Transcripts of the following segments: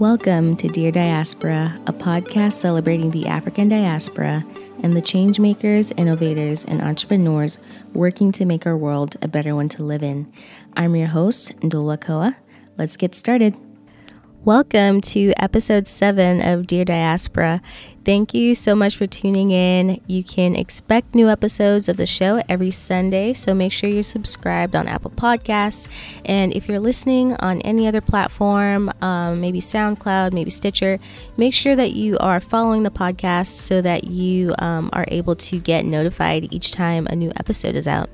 Welcome to Dear Diaspora, a podcast celebrating the African diaspora and the change makers, innovators, and entrepreneurs working to make our world a better one to live in. I'm your host, Ndulwa Koa. Let's get started. Welcome to episode 7 of Dear Diaspora. Thank you so much for tuning in. You can expect new episodes of the show every Sunday, so make sure you're subscribed on Apple Podcasts. And if you're listening on any other platform, maybe SoundCloud, maybe Stitcher, make sure that you are following the podcast so that you are able to get notified each time a new episode is out.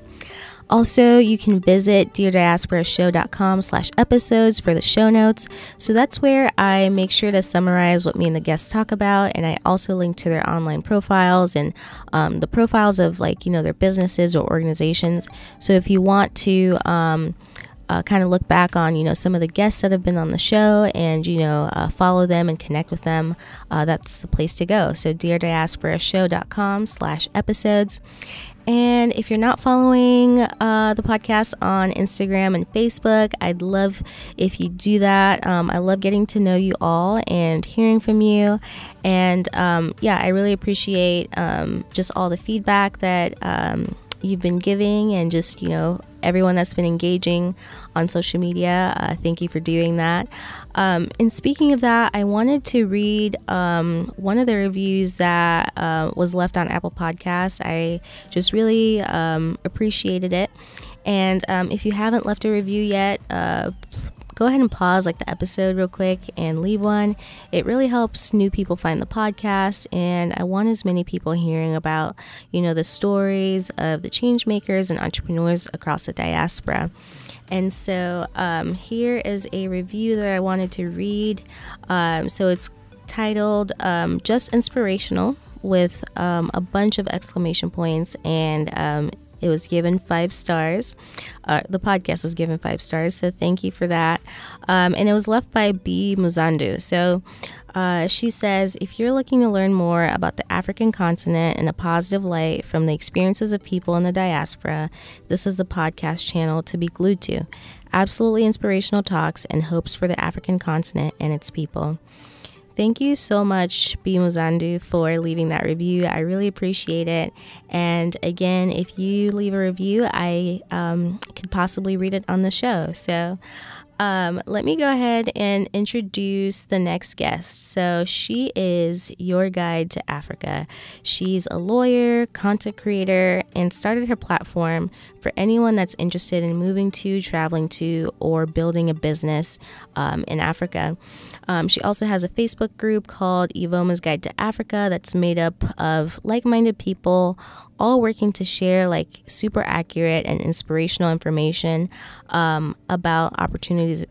Also, you can visit deardiasporashow.com/episodes for the show notes. So that's where I make sure to summarize what me and the guests talk about. And I also link to their online profiles and the profiles of their businesses or organizations. So if you want to kind of look back on, some of the guests that have been on the show and, follow them and connect with them, that's the place to go. So deardiasporashow.com/episodes. And if you're not following the podcast on Instagram and Facebook, I'd love if you do that. I love getting to know you all and hearing from you. And I really appreciate just all the feedback that you've been giving and just, everyone that's been engaging on social media. Thank you for doing that. And speaking of that, I wanted to read one of the reviews that was left on Apple Podcasts. I just really appreciated it. And if you haven't left a review yet, go ahead and pause the episode real quick and leave one. It really helps new people find the podcast, and I want as many people hearing about, the stories of the change makers and entrepreneurs across the diaspora. And so here is a review that I wanted to read. So it's titled Just Inspirational with a bunch of exclamation points, and it was given 5 stars. The podcast was given 5 stars, so thank you for that. And it was left by B. Muzandu. So she says, if you're looking to learn more about the African continent in a positive light from the experiences of people in the diaspora, this is the podcast channel to be glued to. Absolutely inspirational talks and hopes for the African continent and its people. Thank you so much, B. Muzandu, for leaving that review. I really appreciate it. And again, if you leave a review, I could possibly read it on the show. So let me go ahead and introduce the next guest. So she is your guide to Africa. She's a lawyer, content creator, and started her platform for anyone that's interested in moving to, traveling to, or building a business in Africa. She also has a Facebook group called Iveoma's Guide to Africa that's made up of like-minded people all working to share super accurate and inspirational information about opportunities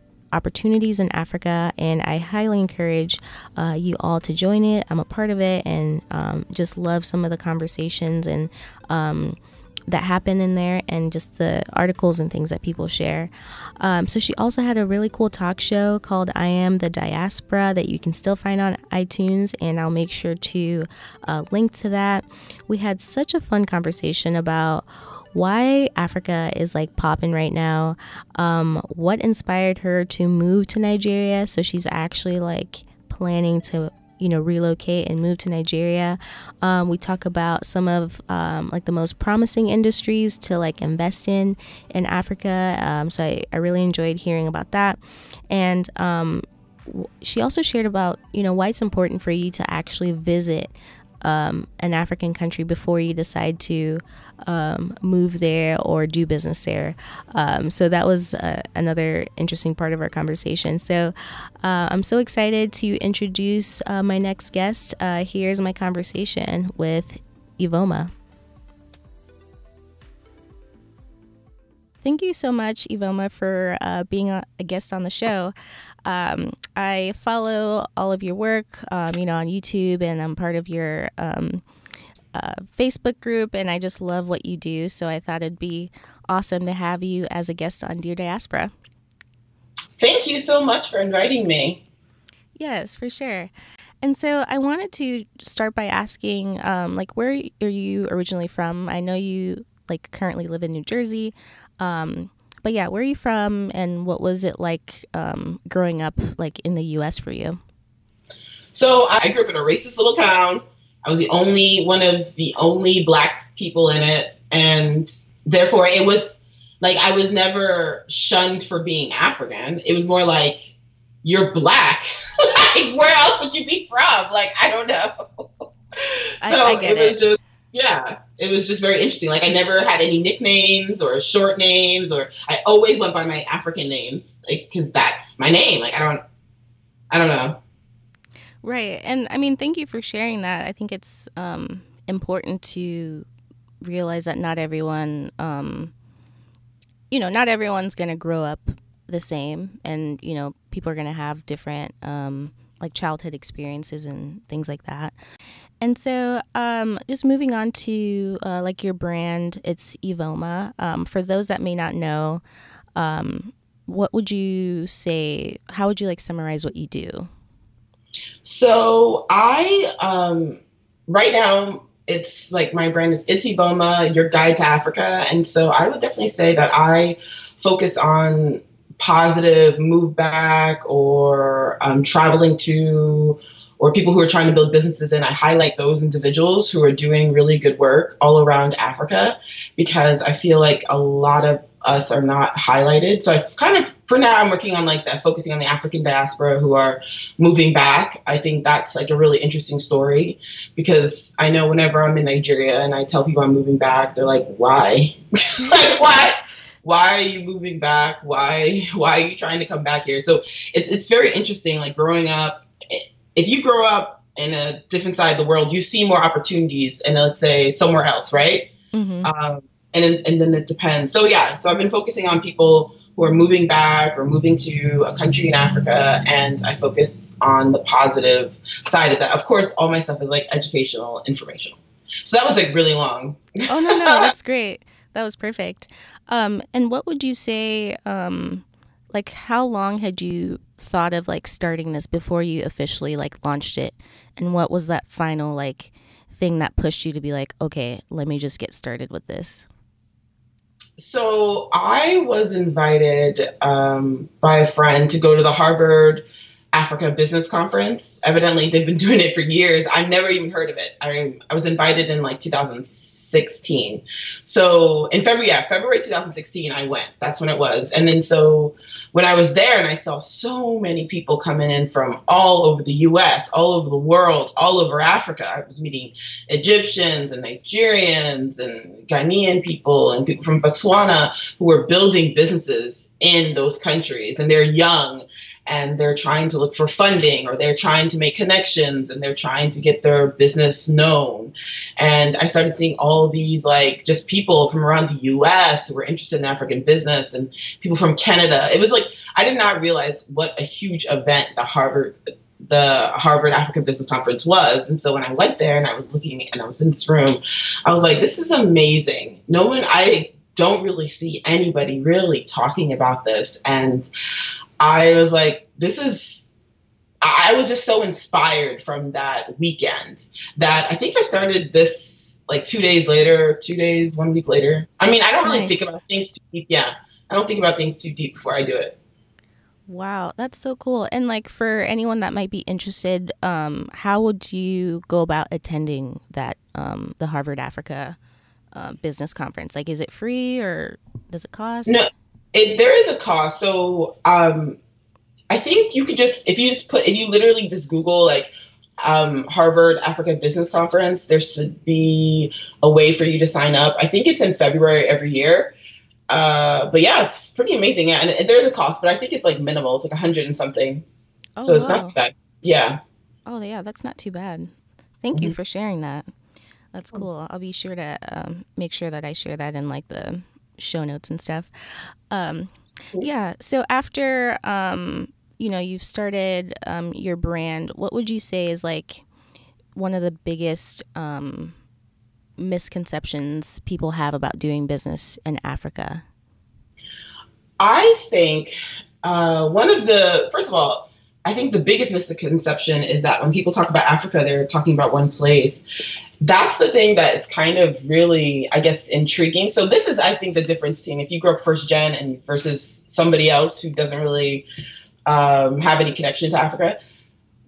in Africa, and I highly encourage you all to join it. I'm a part of it, and just love some of the conversations and that happen in there, and just the articles and things that people share. So she also had a really cool talk show called I Am the Diaspora that you can still find on iTunes, and I'll make sure to link to that. We had such a fun conversation about why Africa is poppin' right now, what inspired her to move to Nigeria. So she's actually planning to relocate and move to Nigeria. We talk about some of the most promising industries to invest in Africa. So I really enjoyed hearing about that. And she also shared about why it's important for you to actually visit an African country before you decide to move there or do business there. So that was another interesting part of our conversation. So I'm so excited to introduce my next guest. Here's my conversation with Iveoma. Thank you so much, Iveoma, for being a guest on the show. I follow all of your work, on YouTube, and I'm part of your Facebook group, and I just love what you do. So I thought it'd be awesome to have you as a guest on Dear Diaspora. Thank you so much for inviting me. Yes, for sure. And so I wanted to start by asking, where are you originally from? I know you currently live in New Jersey. But yeah, where are you from, and what was it like growing up in the U.S. for you? So I grew up in a racist little town. I was one of the only Black people in it. And therefore it was like, I was never shunned for being African. It was more like, you're Black. Like, where else would you be from? Like, I don't know. So it was just very interesting. Like, I never had any nicknames or short names, or I always went by my African names, like, because that's my name. Like, I don't know. Right. And I mean, thank you for sharing that. I think it's important to realize that not everyone, not everyone's going to grow up the same. And, people are going to have different like childhood experiences and things like that. And so just moving on to like your brand, it's Iveoma. For those that may not know, what would you say, how would you like summarize what you do? So I, right now, it's like my brand is It's Iveoma, your guide to Africa. And so I would definitely say that I focus on positive move back or traveling to, or people who are trying to build businesses. And I highlight those individuals who are doing really good work all around Africa, because I feel like a lot of us are not highlighted. So I've kind of, for now, I'm working on like that, focusing on the African diaspora who are moving back. I think that's like a really interesting story, because I know whenever I'm in Nigeria and I tell people I'm moving back, they're like, why? Like, why? Why are you moving back? Why are you trying to come back here? So it's very interesting, like growing up. If you grow up in a different side of the world, you see more opportunities and let's say somewhere else, right? Mm-hmm. And then it depends. So yeah, so I've been focusing on people who are moving back or moving to a country in Africa, and I focus on the positive side of that. Of course, all my stuff is like educational, informational. So that was like really long. Oh, no, that's great. That was perfect. And what would you say, like how long had you thought of like starting this before you officially like launched it? And what was that final like thing that pushed you to be like, okay, let me just get started with this? So I was invited by a friend to go to the Harvard Africa Business Conference. Evidently, they've been doing it for years. I've never even heard of it. I was invited in like 2016. So in February 2016, I went. That's when it was. And then so when I was there and I saw so many people coming in from all over the US, all over the world, all over Africa. I was meeting Egyptians and Nigerians and Ghanaian people and people from Botswana who were building businesses in those countries. And they're young and they're trying to look for funding, or they're trying to make connections, and they're trying to get their business known. And I started seeing all these like just people from around the US who were interested in African business, and people from Canada. It was like, I did not realize what a huge event the Harvard African Business Conference was. And so when I went there and I was looking and I was in this room, I was like, this is amazing. I don't really see anybody really talking about this. And I was like, I was just so inspired from that weekend that I think I started this like 1 week later. I mean, I don't really think about things too deep. Yeah. I don't think about things too deep before I do it. Wow, that's so cool. And like for anyone that might be interested, how would you go about attending that, the Harvard Africa Business Conference? Like, is it free or does it cost? No. There is a cost. So I think you could if you literally just Google like Harvard Africa Business Conference, there should be a way for you to sign up. I think it's in February every year. But yeah, it's pretty amazing. Yeah, and there's a cost, but I think it's like minimal. It's like 100 and something. Oh, so it's not too bad. Yeah. Oh yeah, that's not too bad. Thank you for sharing that. That's cool. I'll be sure to make sure that I share that in like the show notes and stuff. Yeah. So after, you've started your brand, what would you say is like one of the biggest misconceptions people have about doing business in Africa? I think first of all, I think the biggest misconception is that when people talk about Africa, they're talking about one place. That's the thing that is kind of really, I guess, intriguing. So this is, I think, the difference between if you grew up first gen and versus somebody else who doesn't really have any connection to Africa.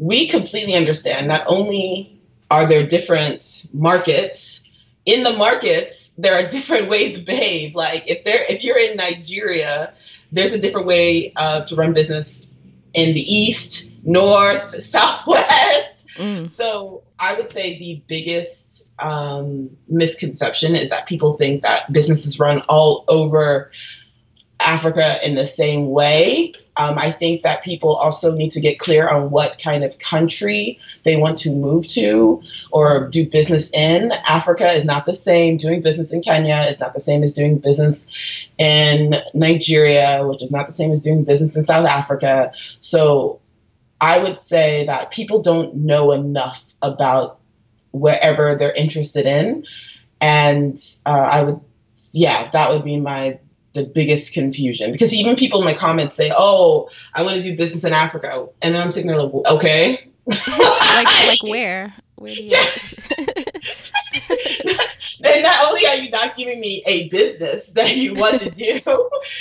we completely understand not only are there different markets, in the markets, there are different ways to behave. Like if you're in Nigeria, there's a different way to run business in the East, North, Southwest. So I would say the biggest misconception is that people think that businesses run all over Africa in the same way. I think that people also need to get clear on what kind of country they want to move to or do business in. Africa is not the same. Doing business in Kenya is not the same as doing business in Nigeria, which is not the same as doing business in South Africa. So I would say that people don't know enough about wherever they're interested in. And that would be the biggest confusion, because even people in my comments say, "Oh, I want to do business in Africa," and then I'm sitting there like, "Okay, like where? Where do you?" Then not only are you not giving me a business that you want to do,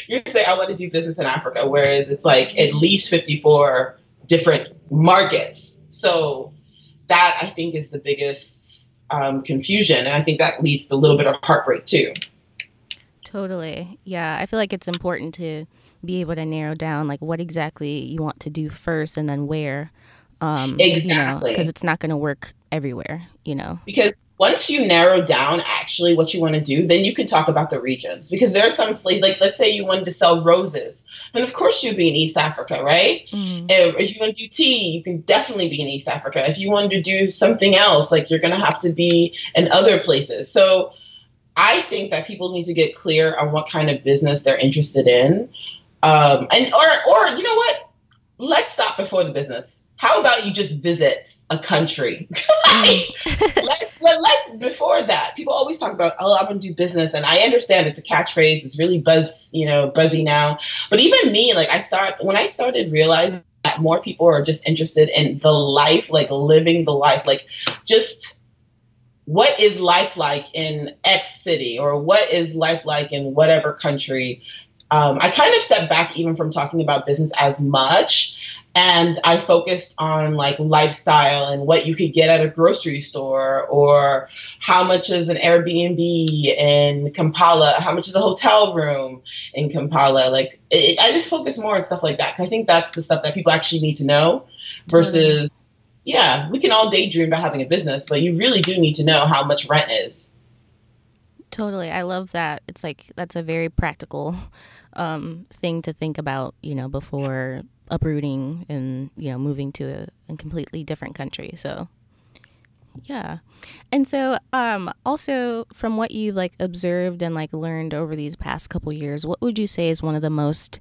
you're saying I want to do business in Africa, whereas it's like at least 54 different markets. So that I think is the biggest confusion, and I think that leads to a little bit of heartbreak too. Totally. Yeah. I feel like it's important to be able to narrow down like what exactly you want to do first and then where. Exactly. Because it's not going to work everywhere, Because once you narrow down actually what you want to do, then you can talk about the regions. Because there are some places, like let's say you wanted to sell roses, then of course you'd be in East Africa, right? If you want to do tea, you can definitely be in East Africa. If you wanted to do something else, like you're going to have to be in other places. So I think that people need to get clear on what kind of business they're interested in. Or you know what? Let's stop before the business. How about you just visit a country? Let's before that. People always talk about, "Oh, I want to do business," and I understand it's a catchphrase. It's really buzzy now. But even me, like when I started realizing that more people are just interested in the life, like living the life, like just what is life like in X city, or what is life like in whatever country. I kind of stepped back even from talking about business as much. And I focused on like lifestyle and what you could get at a grocery store, or how much is an Airbnb in Kampala? How much is a hotel room in Kampala? Like I just focus more on stuff like that, because I think that's the stuff that people actually need to know versus, we can all daydream about having a business, but you really do need to know how much rent is. Totally. I love that. It's like, that's a very practical thing to think about, before uprooting and, moving to a completely different country. So, yeah. And so, also from what you've like observed and like learned over these past couple years, what would you say is one of the most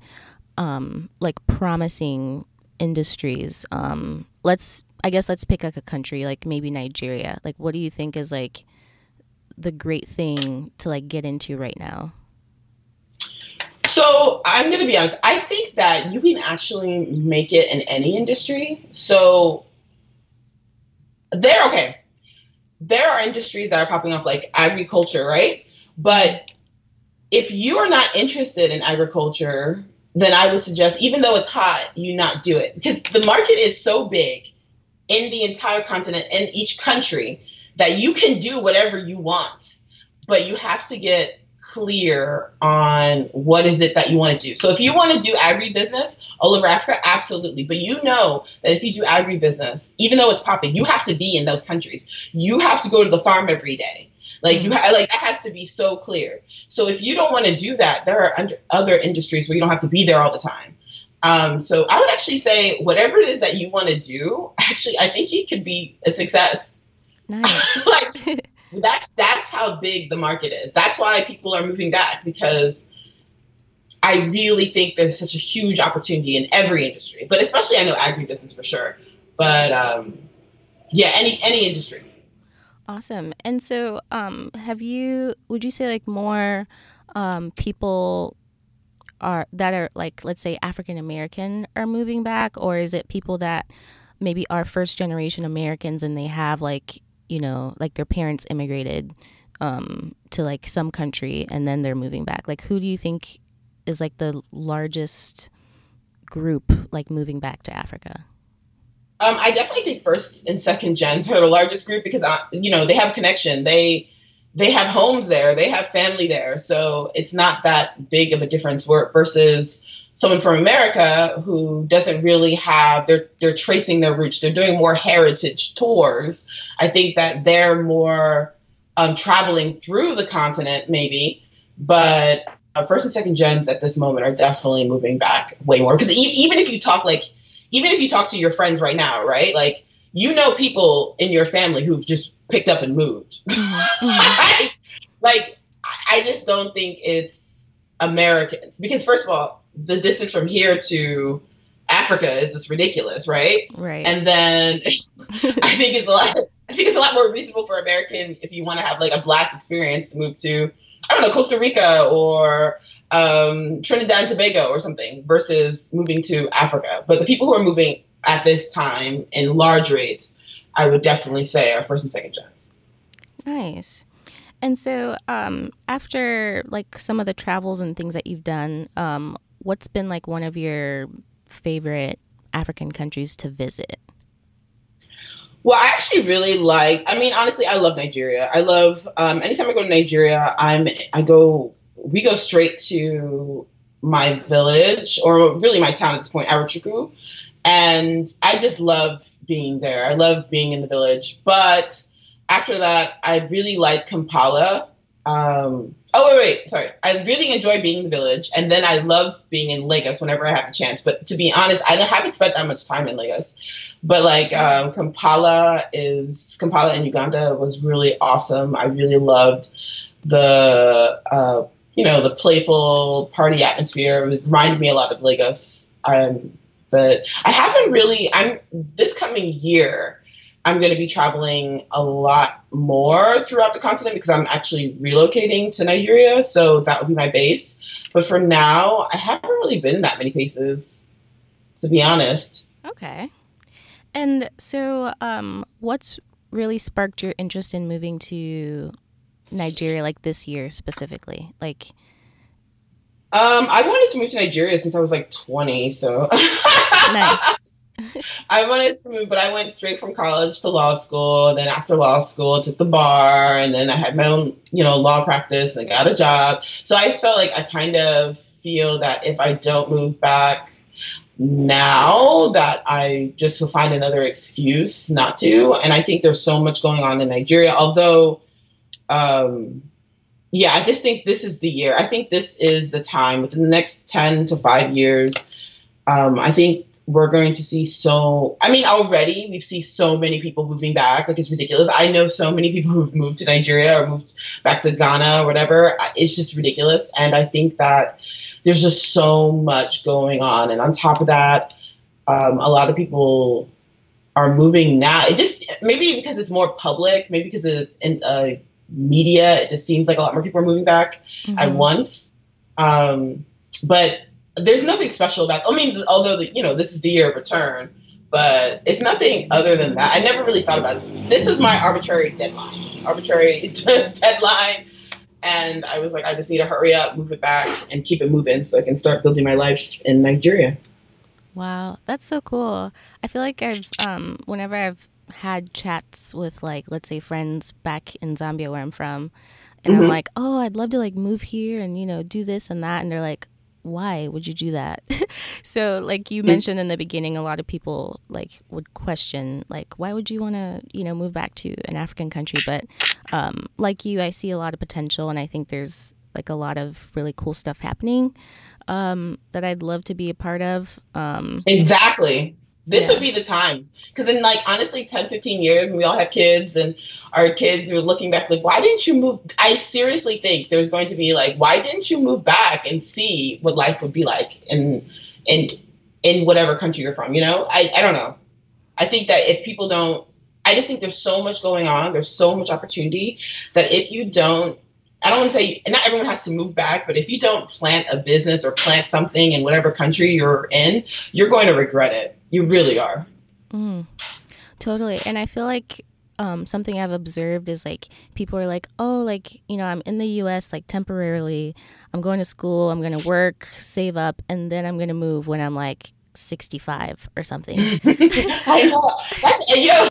like promising industries? Let's pick like a country, like maybe Nigeria. Like, what do you think is like the great thing to like get into right now? So I'm going to be honest. I think that you can actually make it in any industry. So there are industries that are popping up like agriculture, right? But if you are not interested in agriculture, then I would suggest, even though it's hot, you not do it, because the market is so big in the entire continent, in each country, that you can do whatever you want, but you have to get clear on what is it that you want to do. So if you want to do agribusiness all over Africa, absolutely. But you know that if you do agribusiness, even though it's popping, you have to be in those countries. You have to go to the farm every day. Like that has to be so clear. So if you don't want to do that, there are other industries where you don't have to be there all the time. So I would actually say whatever it is that you want to do, actually, I think it could be a success. Nice. Like that's how big the market is. That's why people are moving back, because I really think there's such a huge opportunity in every industry, but especially I know agribusiness for sure. But any industry. Awesome. And so, would you say like more people that are like, let's say African American are moving back, or is it people that maybe are first generation Americans and they have like, like their parents immigrated to like some country and then they're moving back? Like, who do you think is like the largest group like moving back to Africa? I definitely think first and second gens are the largest group because, they have connection. They have homes there. They have family there. So it's not that big of a difference versus someone from America who doesn't really have, they're tracing their roots. They're doing more heritage tours. I think that they're more traveling through the continent maybe, but first and second gens at this moment are definitely moving back way more. Because even if you talk to your friends right now, right? Like, people in your family who've just picked up and moved. Mm-hmm. Like, I just don't think it's Americans. Because first of all, the distance from here to Africa is just ridiculous, right? Right. And then I think it's a lot more reasonable for American if you want to have like a Black experience to move to, I don't know, Costa Rica or Trinidad and Tobago or something versus moving to Africa. But the people who are moving at this time in large rates, I would definitely say are first and second gens. Nice. And so after like some of the travels and things that you've done, what's been like one of your favorite African countries to visit? Well, I actually really honestly, I love Nigeria. I love, anytime I go to Nigeria, we go straight to my village, or really my town at this point, Arochukwu. And I just love being there. I love being in the village. But after that, I really like Kampala. Sorry. I really enjoy being in the village. And then I love being in Lagos whenever I have the chance. But to be honest, I haven't spent that much time in Lagos. But like Kampala in Uganda was really awesome. I really loved the playful party atmosphere. It reminded me a lot of Lagos. But I haven't really, this coming year, I'm going to be traveling a lot more throughout the continent because I'm actually relocating to Nigeria. So that would be my base. But for now, I haven't really been that many places, to be honest. Okay. And so what's really sparked your interest in moving to Nigeria, like this year specifically? Like, I wanted to move to Nigeria since I was like 20. So nice. I wanted to move, but I went straight from college to law school. Then after law school, I took the bar, and then I had my own, law practice and got a job. So I just felt like I kind of feel that if I don't move back now, that I just will find another excuse not to. And I think there's so much going on in Nigeria. Although, I just think this is the year. I think this is the time within the next 10 to 5 years. I think we're going to see already we've seen so many people moving back. Like, it's ridiculous. I know so many people who've moved to Nigeria or moved back to Ghana or whatever. It's just ridiculous. And I think that there's just so much going on. And on top of that, a lot of people are moving now. It just, maybe because it's more public, maybe because of media, it just seems like a lot more people are moving back at once. But there's nothing special about, although this is the year of return, but it's nothing other than that. I never really thought about it. This was my arbitrary deadline. And I was like, I just need to hurry up, move it back, and keep it moving so I can start building my life in Nigeria. Wow, that's so cool. I feel like whenever I've had chats with, like, let's say friends back in Zambia where I'm from, and I'm like, oh, I'd love to like move here and, do this and that. And they're like, why would you do that? So like you mentioned in the beginning, a lot of people like would question, like, why would you want to, move back to an African country? But like you, I see a lot of potential, and I think there's like a lot of really cool stuff happening that I'd love to be a part of. Exactly. This would be the time. Because in, like, honestly, 10, 15 years, when we all have kids and our kids are looking back, like, why didn't you move? I seriously think there's going to be, like, why didn't you move back and see what life would be like in whatever country you're from, I don't know. I think that if people don't, I just think there's so much going on. There's so much opportunity that if you don't, I don't want to say, not everyone has to move back, but if you don't plant a business or plant something in whatever country you're in, you're going to regret it. You really are. Totally. And I feel like something I've observed is like people are like, oh, like, I'm in the US like temporarily. I'm going to school. I'm going to work, save up, and then I'm going to move when I'm like 65 or something. I know. That's, you know,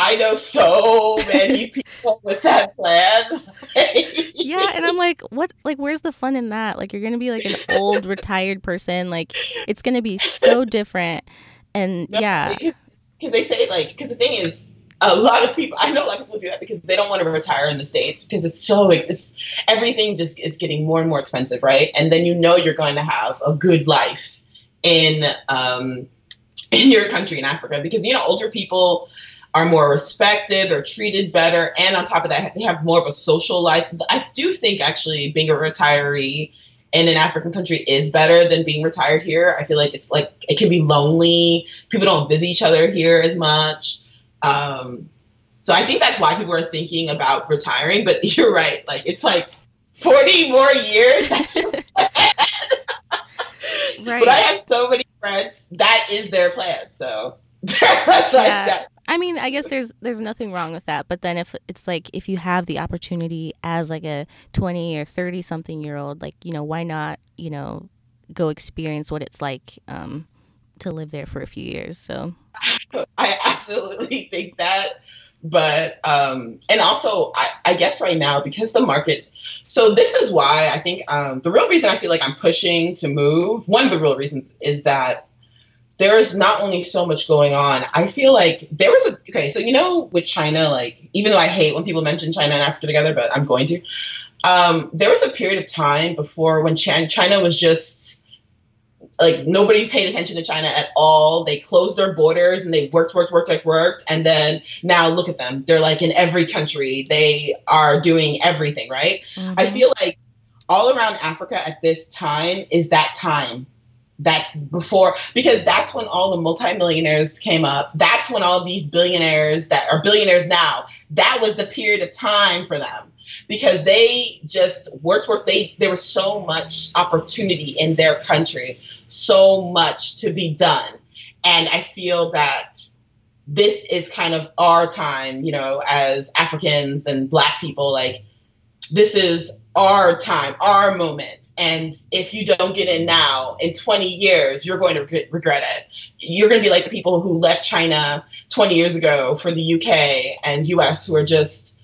I know so many people with that plan. Yeah, and I'm like, what? Like, where's the fun in that? Like, you're gonna be like an old retired person. Like, it's gonna be so different. And No, yeah, because they say, like, because the thing is, a lot of people, I know a lot of people do that because they don't want to retire in the States because it's everything just is getting more and more expensive, right? And then you know you're going to have a good life in your country in Africa because, you know, older people are more respected, they're treated better, and on top of that, they have more of a social life. I do think actually being a retiree in an African country is better than being retired here. I feel like it's like it can be lonely. People don't visit each other here as much. So I think that's why people are thinking about retiring. But you're right. Like it's like 40 more years. That's your plan. right. But I have so many friends that is their plan. So like Yeah. that. I mean, I guess there's nothing wrong with that. But then if it's like if you have the opportunity as like a 20 or 30 something year old, like, you know, why not, you know, go experience what it's like to live there for a few years. So I absolutely think that. But and also I guess right now because the market, so this is why I think the real reason I feel like I'm pushing to move, one of the real reasons is that there is not only so much going on. I feel like there was so you know with China, like even though I hate when people mention China and Africa together, but I'm going to. There was a period of time before when China was just like nobody paid attention to China at all. They closed their borders and they worked. And then now look at them. They're like in every country. They are doing everything, right? Mm-hmm. I feel like all around Africa at this time is that time. That before, because that's when all the multimillionaires came up. That's when all these billionaires that are billionaires now, that was the period of time for them because they just worked. There was so much opportunity in their country, so much to be done. And I feel that this is kind of our time, you know, as Africans and Black people, like this is our time, our moment. And if you don't get in now, in 20 years, you're going to regret it. You're going to be like the people who left China 20 years ago for the UK and US who are just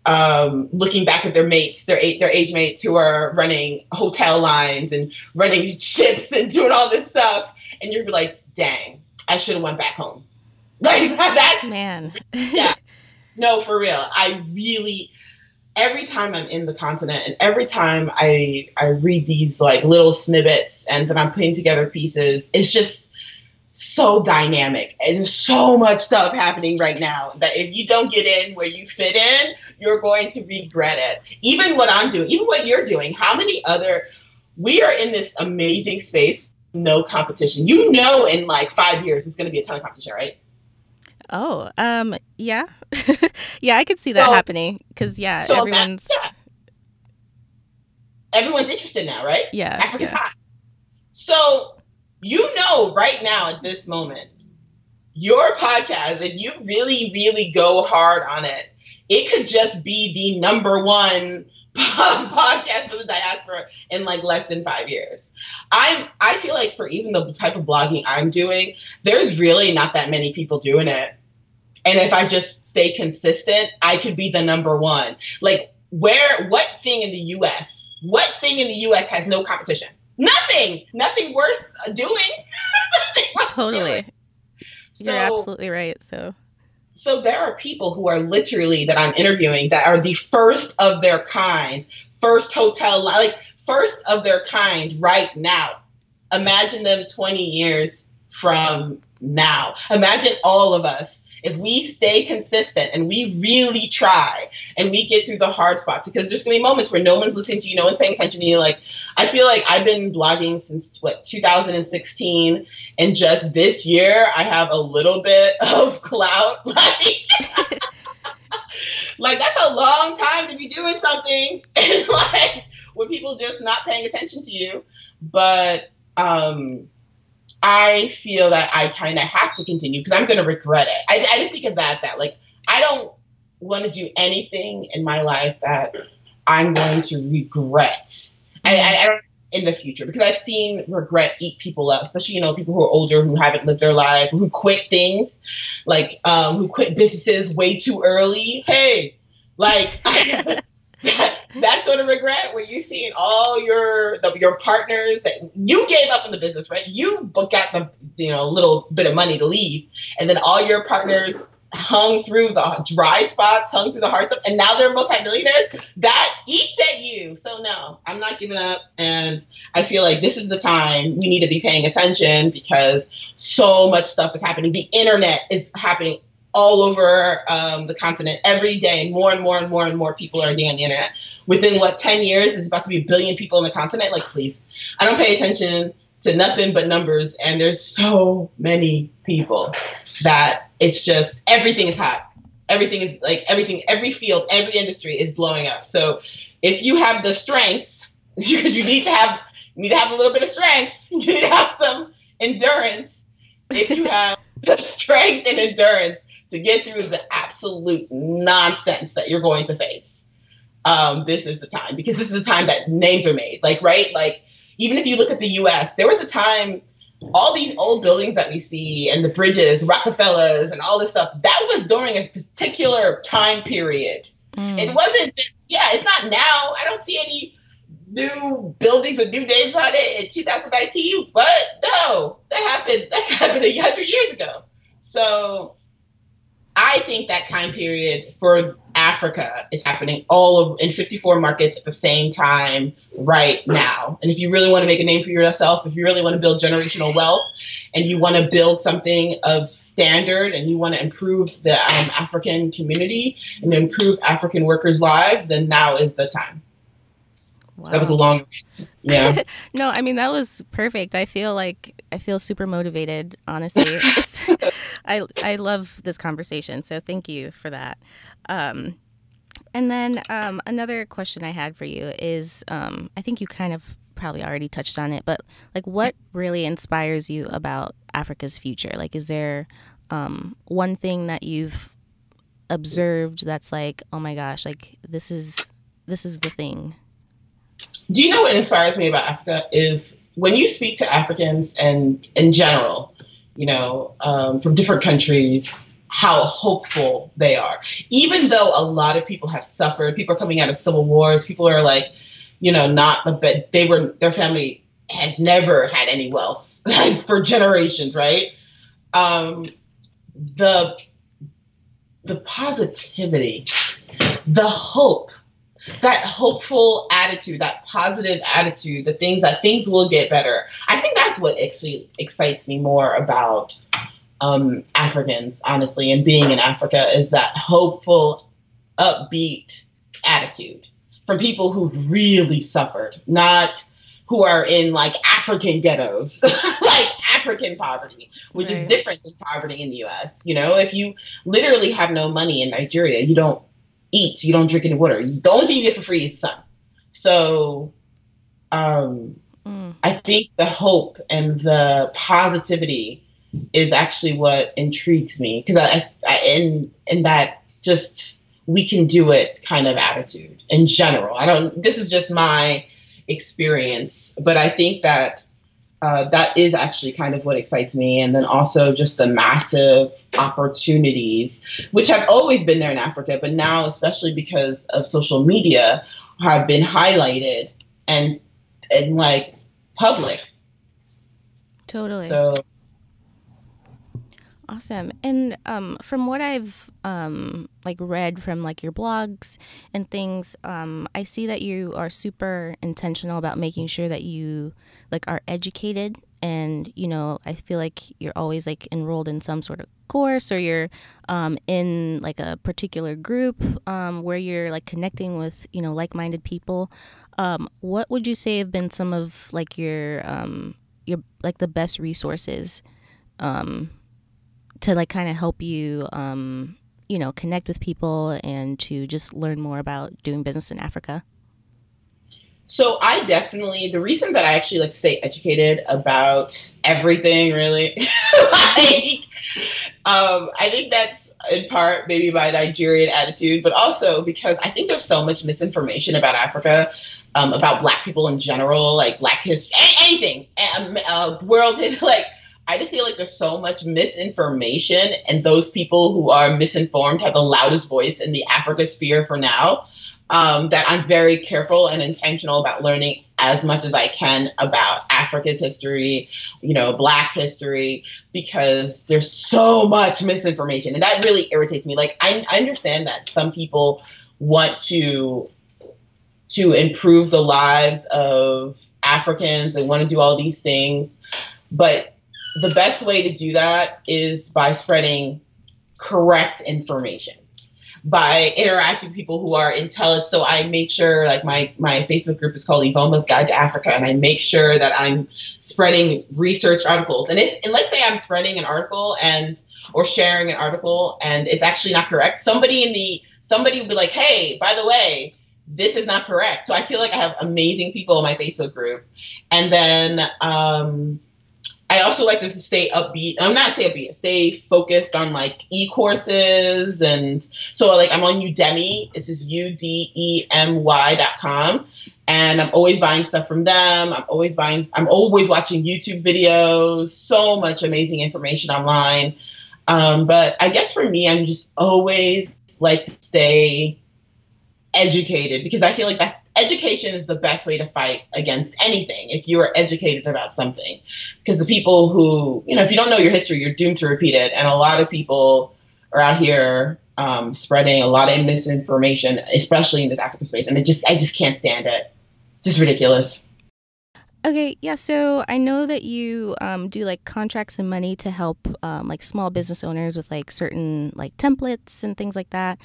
looking back at their mates, their age mates who are running hotel lines and running ships and doing all this stuff. And you're like, dang, I should have went back home. Like that's, man. Yeah. No, for real. Every time I'm in the continent and every time I read these like little snippets and then I'm putting together pieces, it's just so dynamic. And there's so much stuff happening right now that if you don't get in where you fit in, you're going to regret it. Even what I'm doing, even what you're doing, we are in this amazing space, no competition. You know, in like 5 years, there's going to be a ton of competition, right? Oh, yeah. Yeah, I could see that happening because, everyone's interested now, right? Yeah. Africa's hot. So, you know, right now at this moment, your podcast, if you really, really go hard on it, it could just be the number one podcast for the diaspora in like less than 5 years. I feel like for even the type of blogging I'm doing, there's really not that many people doing it. And if I just stay consistent, I could be the number one. Like what thing in the US has no competition? Nothing worth doing. Totally. You're absolutely right. So there are people who are literally that I'm interviewing that are the first of their kind, first of their kind right now. Imagine them 20 years from now. Imagine all of us. If we stay consistent and we really try and we get through the hard spots, because there's going to be moments where no one's listening to you, no one's paying attention to you. Like, I feel like I've been blogging since 2016, and just this year I have a little bit of clout. Like that's a long time to be doing something, and like with people just not paying attention to you. But I feel that I kind of have to continue because I'm going to regret it. I just think of that like I don't want to do anything in my life that I'm going to regret. I don't in the future, because I've seen regret eat people up, especially, you know, people who are older, who haven't lived their life, who quit things, like who quit businesses way too early. Hey, like that sort of regret, where you seeing all your partners that you gave up in the business, right? You got the, you know, little bit of money to leave, and then all your partners hung through the dry spots, hung through the hard stuff, and now they're multimillionaires. That eats at you. So no, I'm not giving up. And I feel like this is the time we need to be paying attention, because so much stuff is happening. The internet is happening all over the continent every day. More and more and more and more people are getting on the internet. Within 10 years, there's about to be 1 billion people on the continent. Like, please, I don't pay attention to nothing but numbers. And there's so many people that it's just, everything is hot. Everything is like, every field, every industry is blowing up. So if you have the strength, because you need to have a little bit of strength, you need to have some endurance. If you have the strength and endurance to get through the absolute nonsense that you're going to face, this is the time, because this is the time that names are made. Like, right? Like, even if you look at the US, there was a time, all these old buildings that we see and the bridges, Rockefellers and all this stuff, that was during a particular time period. It wasn't just, it's not now. I don't see any new buildings with new names on it in 2019, but no, that happened 100 years ago. So I think that time period for Africa is happening in 54 markets at the same time right now. And if you really want to make a name for yourself, if you really want to build generational wealth, and you want to build something of standard, and you want to improve the African community and improve African workers' lives, then now is the time. Wow. That was a long, yeah. No, I mean, that was perfect. I feel super motivated, honestly. I love this conversation, so thank you for that. And then another question I had for you is, I think you kind of probably already touched on it, but like, what really inspires you about Africa's future? Like, is there one thing that you've observed that's like, oh my gosh, like this is the thing? Do you know what inspires me about Africa is when you speak to Africans and in general, you know, from different countries, how hopeful they are. Even though a lot of people have suffered, people are coming out of civil wars, people are like, you know, their family has never had any wealth for generations, right? The positivity, the hope, that hopeful attitude, that positive attitude, the things that things will get better. I think that's what actually excites me more about Africans, honestly, and being in Africa, is that hopeful, upbeat attitude from people who've really suffered, not who are in like African ghettos, like African poverty, which is different than poverty in the US. You know, if you literally have no money in Nigeria, you don't eat, you don't drink any water. The only thing you get for free is sun. So I think the hope and the positivity is actually what intrigues me, because I in that just we can do it kind of attitude in general. This is just my experience, but I think that that is actually kind of what excites me. And then also just the massive opportunities, which have always been there in Africa, but now, especially because of social media, have been highlighted and like public. Totally. So awesome. And from what I've like read from like your blogs and things, I see that you are super intentional about making sure that you like are educated, and you know, I feel like you're always like enrolled in some sort of course, or you're in like a particular group where you're like connecting with, you know, like-minded people. What would you say have been some of like your like the best resources to like kind of help you, you know, connect with people and to just learn more about doing business in Africa? So the reason that I actually like stay educated about everything really, like, I think that's in part maybe my Nigerian attitude, but also because I think there's so much misinformation about Africa, about Black people in general, like Black history, anything, world history. Like, I just feel like there's so much misinformation, and those people who are misinformed have the loudest voice in the Africa sphere for now. That I'm very careful and intentional about learning as much as I can about Africa's history, Black history, because there's so much misinformation. And that really irritates me. Like, I understand that some people want to improve the lives of Africans and want to do all these things. But the best way to do that is by spreading correct information, by interacting with people who are intelligent. So I make sure, like, my Facebook group is called Iveoma's Guide to Africa, and I make sure that I'm spreading research articles. And let's say I'm spreading an article or sharing an article and it's actually not correct, somebody will be like, hey, by the way, this is not correct. So I feel like I have amazing people in my Facebook group. And then I also like to stay upbeat. Stay focused on like e-courses. And so like I'm on Udemy. It's just udemy.com. And I'm always buying stuff from them. I'm always watching YouTube videos, so much amazing information online. But I guess for me, I'm just always like to stay educated, because I feel like education is the best way to fight against anything if you are educated about something. Because the people who, if you don't know your history, you're doomed to repeat it. And a lot of people are out here spreading a lot of misinformation, especially in this African space. And I just can't stand it. It's just ridiculous. Okay, yeah, so I know that you do like contracts and money to help like small business owners with like certain like templates and things like that.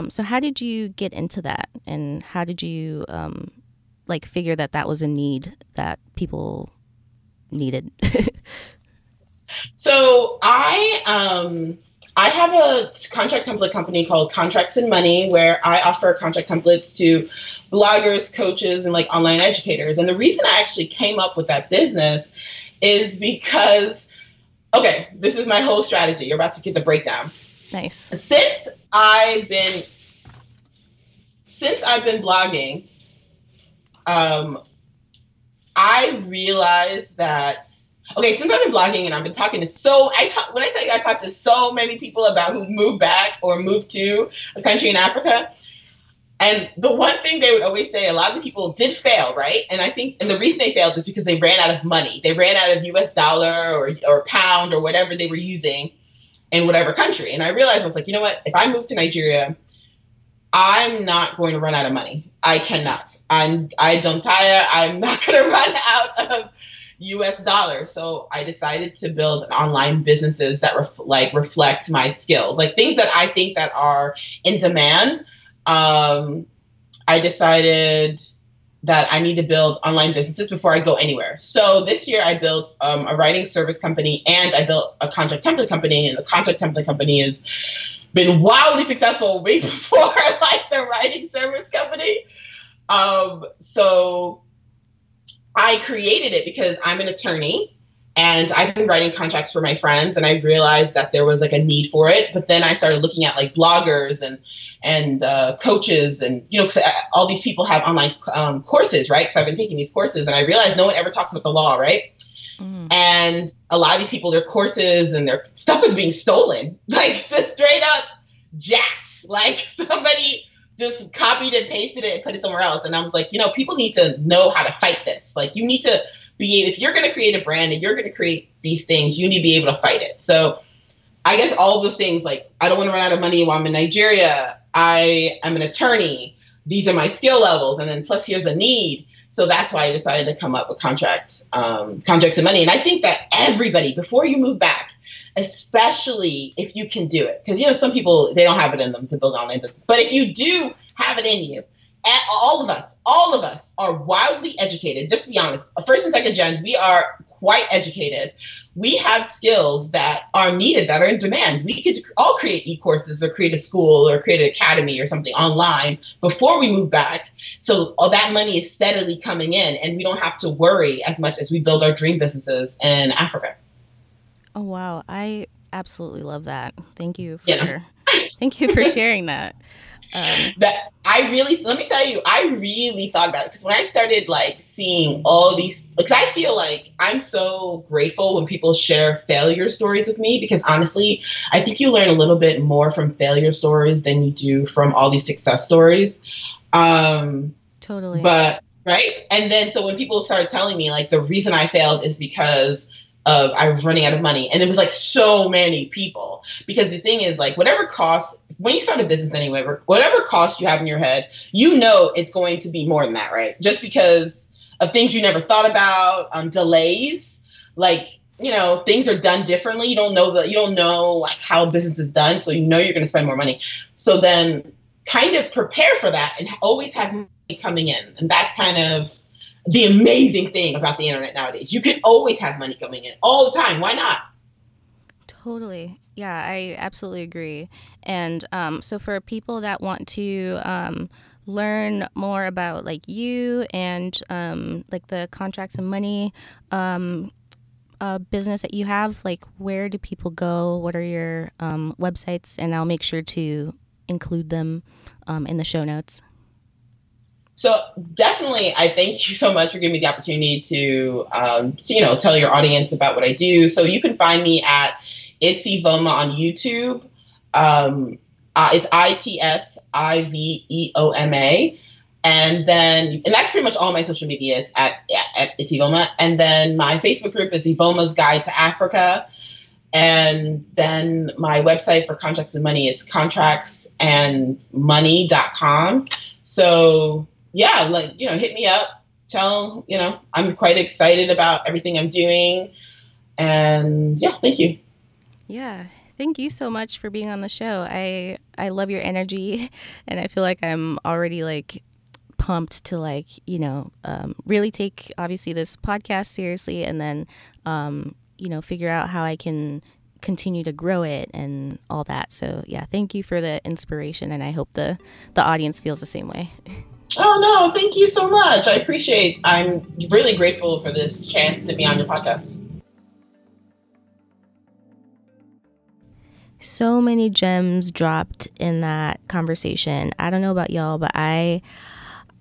So how did you get into that, and how did you like figure that was a need that people needed? So I have a contract template company called Contracts and Money, where I offer contract templates to bloggers, coaches, and like online educators. And the reason I actually came up with that business is because, okay, this is my whole strategy. You're about to get the breakdown. Nice. Since I've been blogging, I realized that, okay, since I've been blogging and I've been talking to when I tell you I talked to so many people about who moved back or moved to a country in Africa, and the one thing they would always say, a lot of the people did fail, right? And I think, and the reason they failed is because they ran out of money. They ran out of US dollar or pound or whatever they were using in whatever country. And I realized, I was like, you know what? If I move to Nigeria, I'm not going to run out of money. I cannot. I'm not going to run out of US dollars. So I decided to build online businesses that reflect my skills, like things that I think that are in demand. I decided that I need to build online businesses before I go anywhere. So this year I built a writing service company, and I built a contract template company, and the contract template company has been wildly successful way before like the writing service company. So I created it because I'm an attorney and I've been writing contracts for my friends, and I realized that there was like a need for it. But then I started looking at like bloggers and coaches, and all these people have online courses, right? So I've been taking these courses, and I realized no one ever talks about the law, right? Mm. And a lot of these people, their courses and their stuff is being stolen, like just straight up jacked. Like somebody just copied and pasted it and put it somewhere else. And I was like, people need to know how to fight this. Like, you need to if you're going to create a brand and you're going to create these things, you need to be able to fight it. So I guess all of those things, like, I don't want to run out of money while I'm in Nigeria. I am an attorney. These are my skill levels. And then plus here's a need. So that's why I decided to come up with contracts and money. And I think that everybody, before you move back, especially if you can do it, because, some people, they don't have it in them to build an online business. But if you do have it in you, all of us are wildly educated. Just to be honest, first and second gens, we are quite educated. We have skills that are needed, that are in demand. We could all create e-courses or create a school or create an academy or something online before we move back. So all that money is steadily coming in, and we don't have to worry as much as we build our dream businesses in Africa. Oh, wow. I absolutely love that. Thank you You know, thank you for sharing that. that let me tell you, I really thought about it because when I started like seeing all these, because I feel like I'm so grateful when people share failure stories with me, because honestly, I think you learn a little bit more from failure stories than you do from all these success stories. Totally. But right. And then so when people started telling me like the reason I failed is because of I was running out of money. And it was like so many people. Because the thing is, like, whatever costs, when you start a business anyway, whatever cost you have in your head, you know it's going to be more than that, right? Just because of things you never thought about, delays, like, you know, things are done differently. You don't know like how business is done. So you know you're going to spend more money. So then kind of prepare for that and always have money coming in. And that's kind of the amazing thing about the internet nowadays. You can always have money coming in all the time. Why not? Totally. Yeah, I absolutely agree. And so for people that want to learn more about like you and like the contracts and money business that you have, like where do people go? What are your websites? And I'll make sure to include them in the show notes. So definitely, I thank you so much for giving me the opportunity to, tell your audience about what I do. So you can find me at It's Iveoma on YouTube. It's ITSIVEOMA. And that's pretty much all my social media. It's at It's Iveoma. And then my Facebook group is Iveoma's Guide to Africa. And then my website for contracts and money is contractsandmoney.com. So yeah, like, hit me up, I'm quite excited about everything I'm doing. And yeah, thank you. Yeah. Thank you so much for being on the show. I love your energy, and I feel like I'm already like pumped to like, really take obviously this podcast seriously, and then, figure out how I can continue to grow it and all that. So yeah, thank you for the inspiration, and I hope the audience feels the same way. Oh, no, thank you so much. I'm really grateful for this chance to be on your podcast. So many gems dropped in that conversation. I don't know about y'all, but I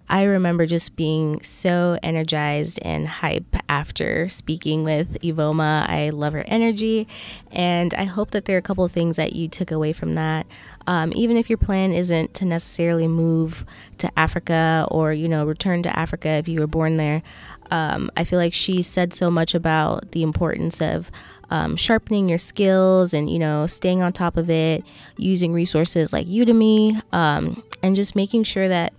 remember just being so energized and hype after speaking with Iveoma. I love her energy, and I hope that there are a couple of things that you took away from that. Even if your plan isn't to necessarily move to Africa or, return to Africa if you were born there, I feel like she said so much about the importance of sharpening your skills and, staying on top of it, using resources like Udemy, and just making sure that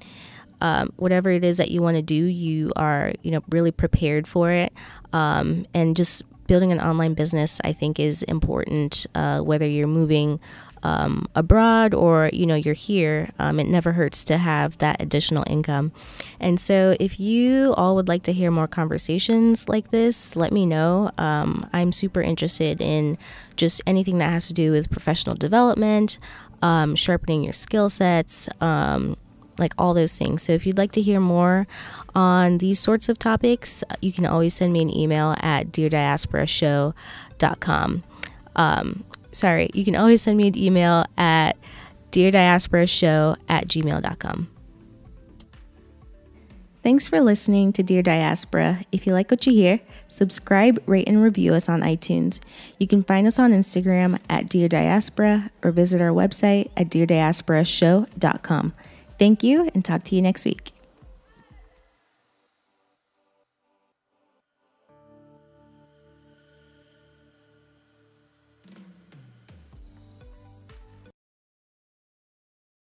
whatever it is that you want to do, you are, really prepared for it. And just building an online business, I think, is important, whether you're moving abroad or, you're here. It never hurts to have that additional income. And so if you all would like to hear more conversations like this, let me know. I'm super interested in just anything that has to do with professional development, sharpening your skill sets, like all those things. So if you'd like to hear more on these sorts of topics, you can always send me an email at deardiasporashow.com. You can always send me an email at deardiasporashow@gmail.com. Thanks for listening to Dear Diaspora. If you like what you hear, subscribe, rate, and review us on iTunes. You can find us on Instagram at Dear Diaspora or visit our website at deardiasporashow.com. Thank you, and talk to you next week.